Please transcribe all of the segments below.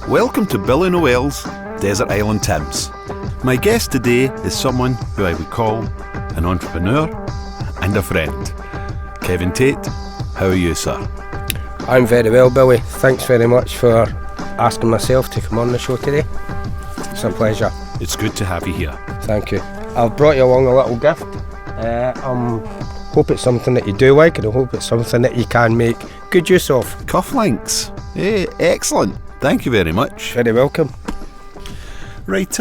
Welcome to Billy Noel's Desert Island Tims. My guest today is someone who I would call an entrepreneur and a friend. Kevin Tait, how are you, sir? I'm very well, Billy. Thanks very much for asking myself to come on the show today. It's a pleasure. It's good to have you here. Thank you. I've brought you along a little gift. I hope it's something that you do like, and I hope it's something that you can make good use of. Cufflinks. Hey, excellent. Thank you very much. Very welcome. Right,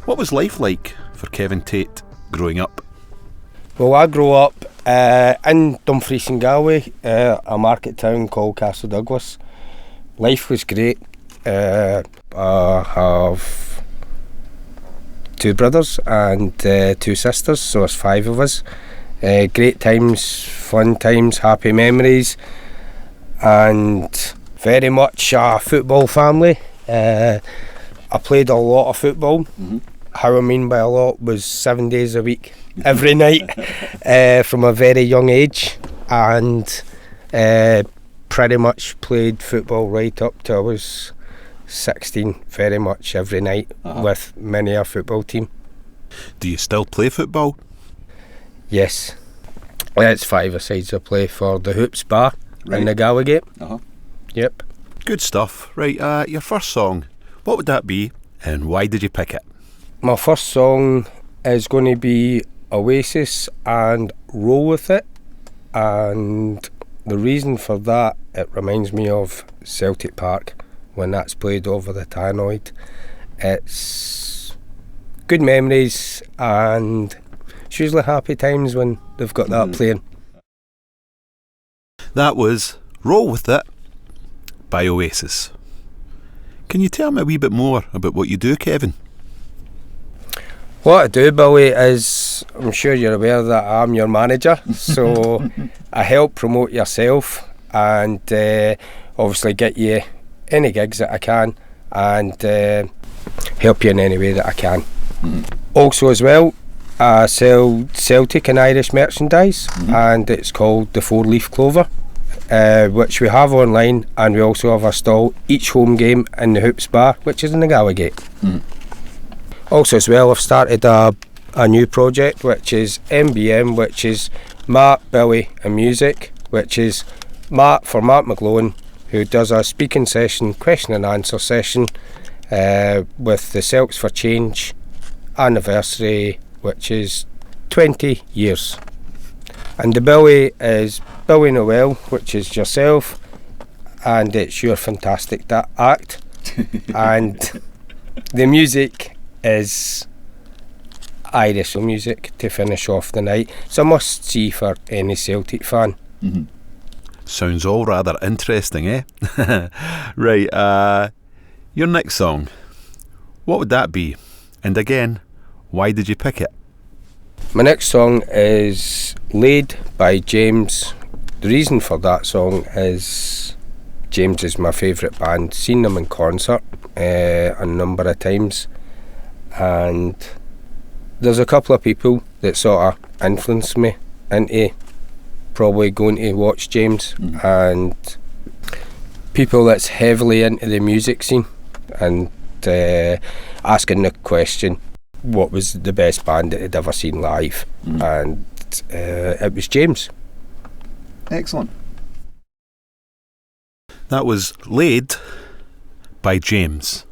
what was life like for Kevin Tait growing up? Well, I grew up in Dumfries and Galway, a market town called Castle Douglas. Life was great. I have two brothers and two sisters, so there's five of us. Great times, fun times, happy memories, and very much a football family. I played a lot of football. Mm-hmm. How I mean by a lot was 7 days a week, every night, from a very young age, and pretty much played football right up till I was 16, very much every night, with many a football team. Do you still play football? Yes. It's five-a-sides I play for the Hoops Bar in the Gallowgate. Yep. Good stuff. Right, your first song, what would that be and why did you pick it? My first song is going to be Oasis and Roll With It, and the reason for that, it reminds me of Celtic Park when that's played over the tannoy. It's good memories and it's usually happy times when they've got that playing. That was Roll With It by Oasis. Can you tell me a wee bit more about what you do, Kevin? What I do, Billy, is, I'm sure you're aware that I'm your manager, so I help promote yourself and obviously get you any gigs that I can and help you in any way that I can. Also as well, I sell Celtic and Irish merchandise, and it's called the Four Leaf Clover, which we have online, and we also have a stall each home game in the Hoops Bar, which is in the Gallowgate. Also as well, I've started a new project, which is MBM, which is Matt, Billy and Music, which is Matt for Matt McGlowan, who does a speaking session, question and answer session with the Celts for Change anniversary, which is 20 years. And the Billy is Billy Noel, which is yourself, and it's your fantastic act. And the music is Irish music to finish off the night. It's a must see for any Celtic fan. Sounds all rather interesting, eh? Right, your next song, what would that be? And again, why did you pick it? My next song is Laid by James. The reason for that song is James is my favourite band. Seen them in concert a number of times, and there's a couple of people that sort of influenced me into probably going to watch James, and people that's heavily into the music scene and asking the question, what was the best band that they'd ever seen live, and it was James. Excellent. That was Laid by James.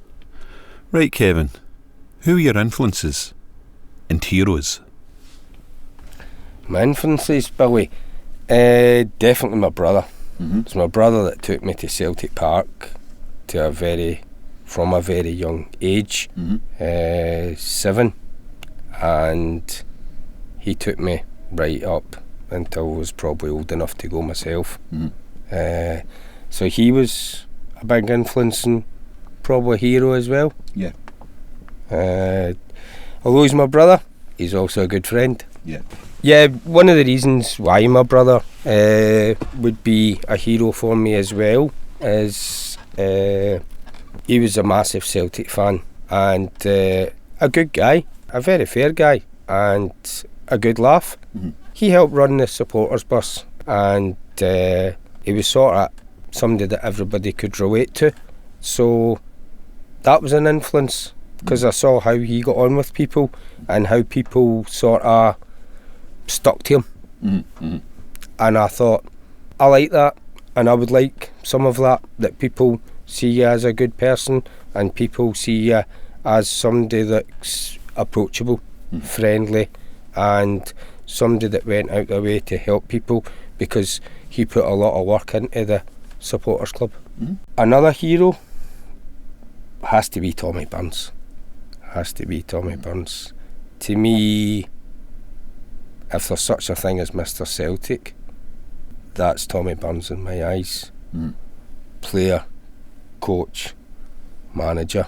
Right, Kevin, who are your influences and heroes? My influences, Billy, definitely my brother. It's my brother that took me to Celtic Park from a very young age, 7, and he took me right up until I was probably old enough to go myself. So he was a big influence and probably a hero as well. Yeah. Although he's my brother, he's also a good friend. Yeah. Yeah, one of the reasons why my brother would be a hero for me as well is he was a massive Celtic fan and a good guy, a very fair guy and a good laugh. He helped run the supporters bus and he was sort of somebody that everybody could relate to. So that was an influence, because I saw how he got on with people and how people sort of stuck to him. Mm-hmm. And I thought, I like that, and I would like some of that people see you as a good person and people see you as somebody that's approachable, friendly, and somebody that went out their way to help people, because he put a lot of work into the supporters club. Another hero has to be Tommy Burns. To me, if there's such a thing as Mr. Celtic, that's Tommy Burns in my eyes. Player, coach, manager,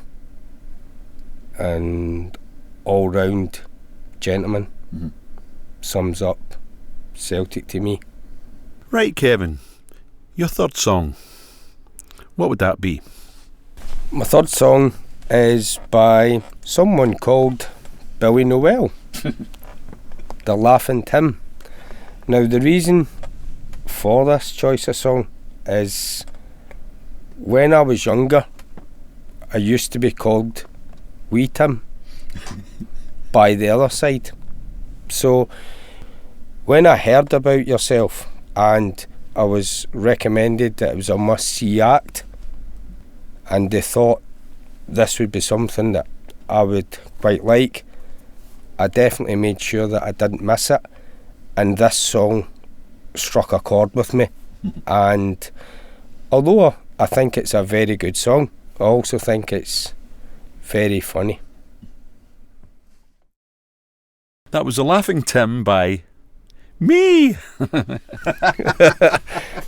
and all-round gentleman. Sums up Celtic to me. Right, Kevin, your third song, what would that be? My third song is by someone called Billy Noel, the Laughing Tim. Now, the reason for this choice of song is when I was younger, I used to be called Wee Tim by the other side. So when I heard about yourself and I was recommended that it was a must-see act, and they thought this would be something that I would quite like, I definitely made sure that I didn't miss it, and this song struck a chord with me. And although I think it's a very good song, I also think it's very funny. That was The Laughing Tim by me.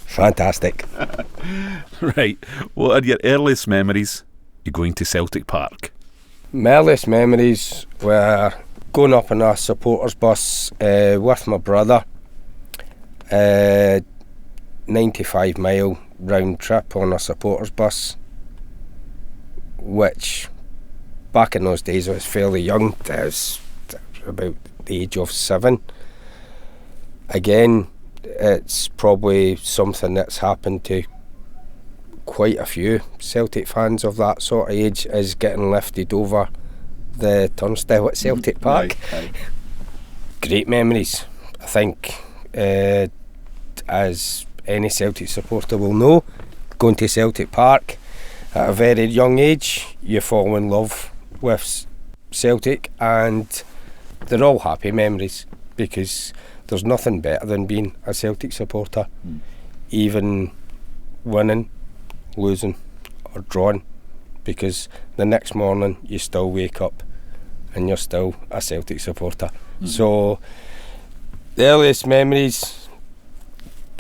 Fantastic. Right, what are your earliest memories of going to Celtic Park? My earliest memories were going up on a supporters bus with my brother, 95 mile round trip on a supporters bus, which back in those days I was fairly young. I was about the age of 7. Again, it's probably something that's happened to quite a few Celtic fans of that sort of age, is getting lifted over the turnstile at Celtic Park. Right. Great memories. I think, as any Celtic supporter will know, going to Celtic Park at a very young age, you fall in love with Celtic, and they're all happy memories, because there's nothing better than being a Celtic supporter, even winning, losing or drawing, because the next morning you still wake up and you're still a Celtic supporter. So the earliest memories,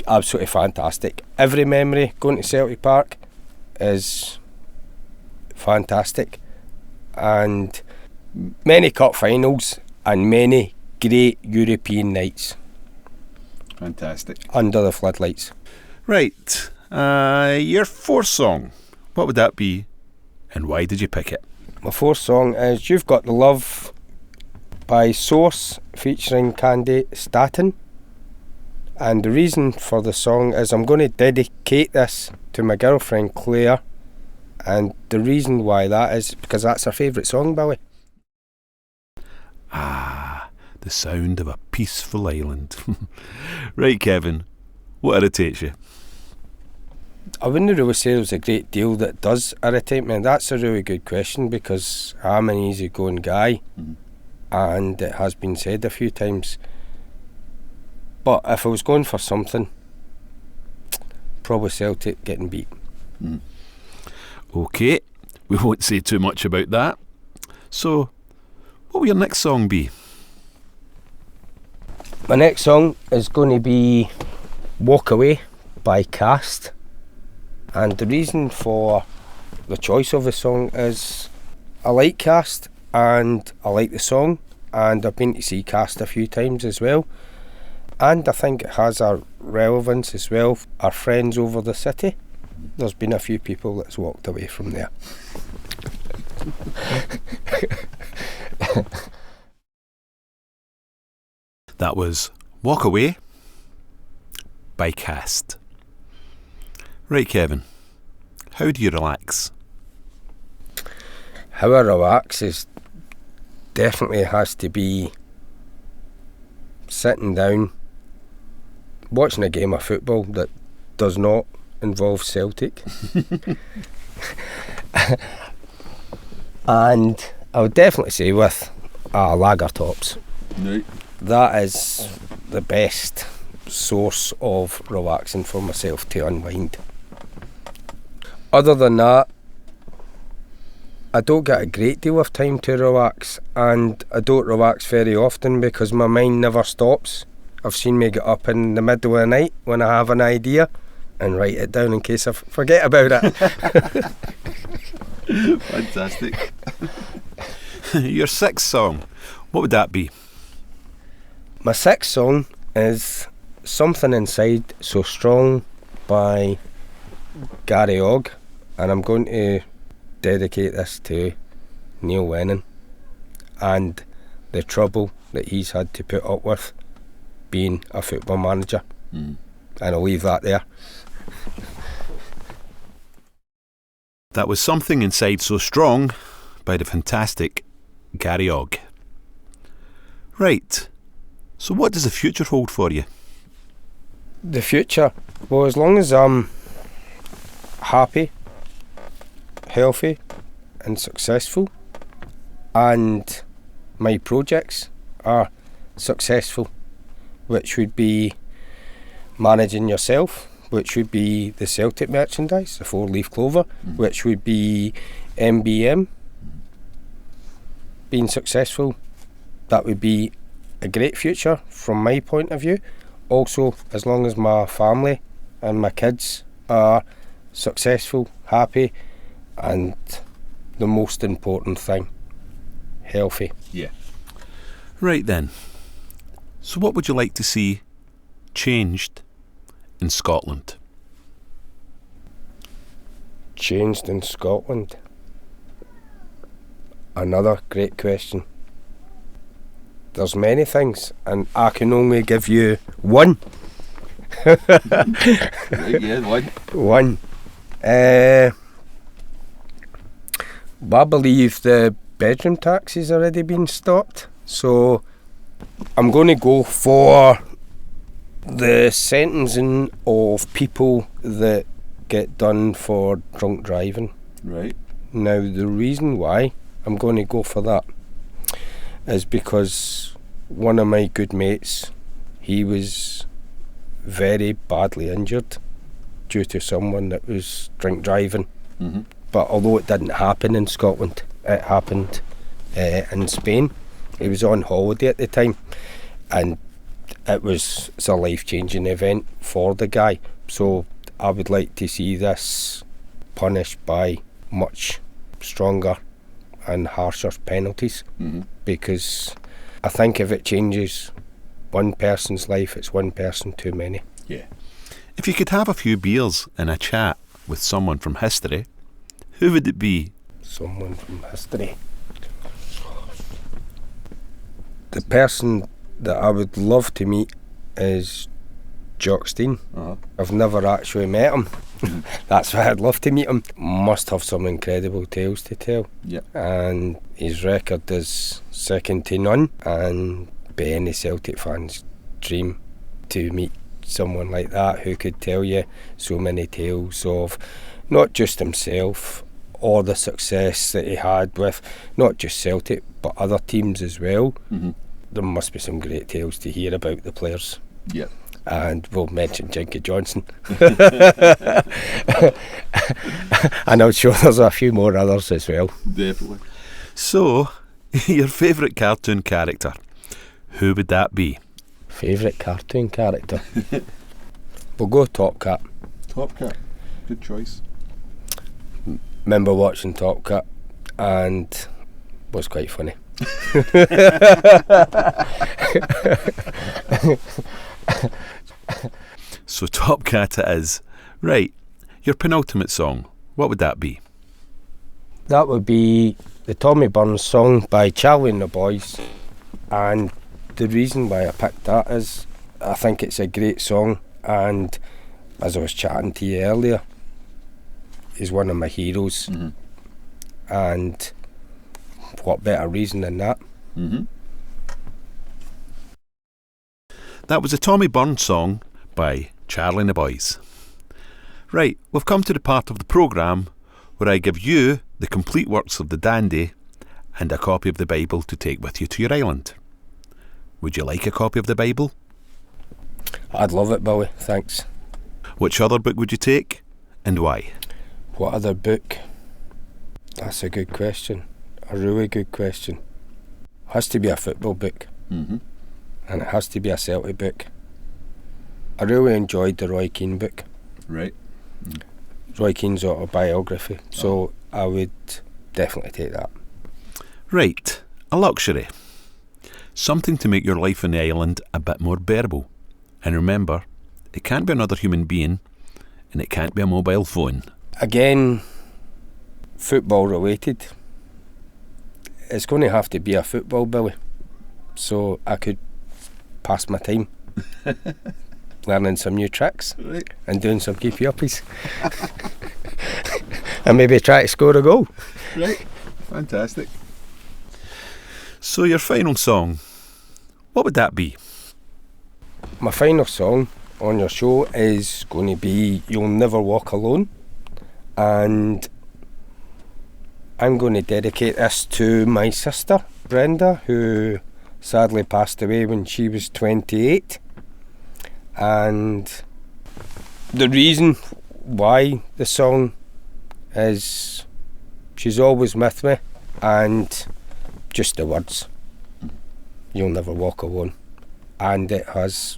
absolutely fantastic. Every memory going to Celtic Park is fantastic, and many cup finals and many great European nights. Fantastic. Under the floodlights. Right, your fourth song, what would that be and why did you pick it? My fourth song is You've Got the Love by Source featuring Candy Staton. And the reason for the song is I'm going to dedicate this to my girlfriend Claire, and the reason why that is because that's her favourite song, Billy. Ah, the sound of a peaceful island. Right, Kevin, what irritates you? I wouldn't really say there's a great deal that does irritate me, and that's a really good question, because I'm an easygoing guy, and it has been said a few times. But if I was going for something, probably Celtic getting beat. Okay, we won't say too much about that. So, what will your next song be? My next song is going to be Walk Away by Cast. And the reason for the choice of the song is I like Cast and I like the song, and I've been to see Cast a few times as well, and I think it has a relevance as well. Our friends over the city, there's been a few people that's walked away from there. That was Walk Away by Cast. Right, Kevin, how do you relax? How I relax is definitely has to be sitting down, watching a game of football that does not involve Celtic. And I would definitely say with lager tops. Right. That is the best source of relaxing for myself to unwind. Other than that, I don't get a great deal of time to relax, and I don't relax very often because my mind never stops. I've seen me get up in the middle of the night when I have an idea and write it down in case I forget about it. Fantastic. Your sixth song, what would that be? My sixth song is Something Inside So Strong by Gary Ogg, and I'm going to dedicate this to Neil Lennon and the trouble that he's had to put up with being a football manager. And I'll leave that there. That was Something Inside So Strong by the fantastic Gary Ogg. Right, so what does the future hold for you? The future? Well, as long as I'm happy, healthy and successful, and my projects are successful, which would be managing yourself, which would be the Celtic merchandise, the 4-leaf clover, which would be MBM. Being successful, that would be a great future from my point of view. Also, as long as my family and my kids are successful, happy, and the most important thing, healthy. Yeah. Right then. So what would you like to see changed in Scotland? Changed in Scotland? Another great question. There's many things, and I can only give you one. Right, yeah, one. One. I believe the bedroom tax has already been stopped, so I'm going to go for the sentencing of people that get done for drunk driving. Right. Now, the reason why I'm going to go for that is because one of my good mates, he was very badly injured due to someone that was drink driving. But although it didn't happen in Scotland, it happened in Spain. He was on holiday at the time, and it's a life-changing event for the guy. So I would like to see this punished by much stronger and harsher penalties, because I think if it changes one person's life, it's one person too many. Yeah. If you could have a few beers and a chat with someone from history, who would it be? Someone from history. The person that I would love to meet is Jock Stein. I've never actually met him. That's why I'd love to meet him. Must have some incredible tales to tell. Yep. And his record is second to none, and be any Celtic fan's dream to meet someone like that who could tell you so many tales of not just himself or the success that he had with not just Celtic but other teams as well. There must be some great tales to hear about the players. Yep. And we'll mention Jinky Johnson. And I'm sure there's a few more others as well. Definitely. So, your favourite cartoon character, who would that be? Favourite cartoon character? We'll go Top Cat. Top Cat. Good choice. Remember watching Top Cat, and was quite funny. So Top Cat it is. Right, your penultimate song, what would that be? That would be the Tommy Burns song by Charlie and the Boys, and the reason why I picked that is I think it's a great song, and as I was chatting to you earlier, he's one of my heroes. And what better reason than that? That was a Tommy Burns song by Charlie and the Bhoys. Right, we've come to the part of the programme where I give you the complete works of the dandy and a copy of the Bible to take with you to your island. Would you like a copy of the Bible? I'd love it, Billy, thanks. Which other book would you take, and why? What other book? That's a good question. A really good question. Has to be a football book. And it has to be a Celtic book. I really enjoyed the Roy Keane book. Right. Roy Keane's autobiography. So I would definitely take that. Right. A luxury. Something to make your life on the island a bit more bearable. And remember, it can't be another human being, and it can't be a mobile phone. Again, football related. It's going to have to be a football, Billy. So I could pass my time learning some new tricks and doing some keepy-uppies. And maybe try to score a goal. Right. Fantastic. So your final song, what would that be? My final song on your show is going to be You'll Never Walk Alone. And I'm going to dedicate this to my sister, Brenda, who sadly passed away when she was 28. And the reason why the song is she's always with me, and just the words, You'll Never Walk Alone. And it has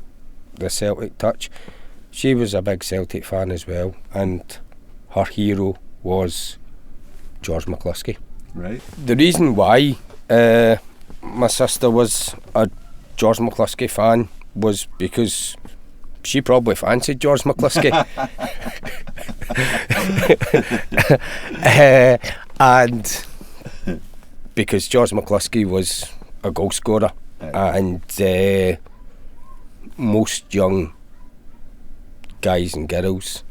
the Celtic touch. She was a big Celtic fan as well, and her hero was George McCluskey. Right. The reason why my sister was a George McCluskey fan was because she probably fancied George McCluskey. And because George McCluskey was a goal scorer, and most young guys and girls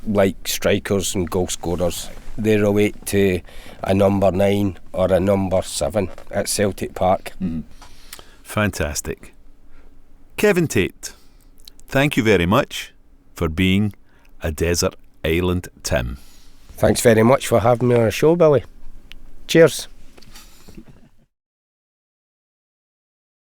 like strikers and goal scorers. They relate to a number 9 or a number 7 at Celtic Park. Fantastic. Kevin Tait, thank you very much for being a Desert Island Tim. Thanks very much for having me on the show, Billy. Cheers.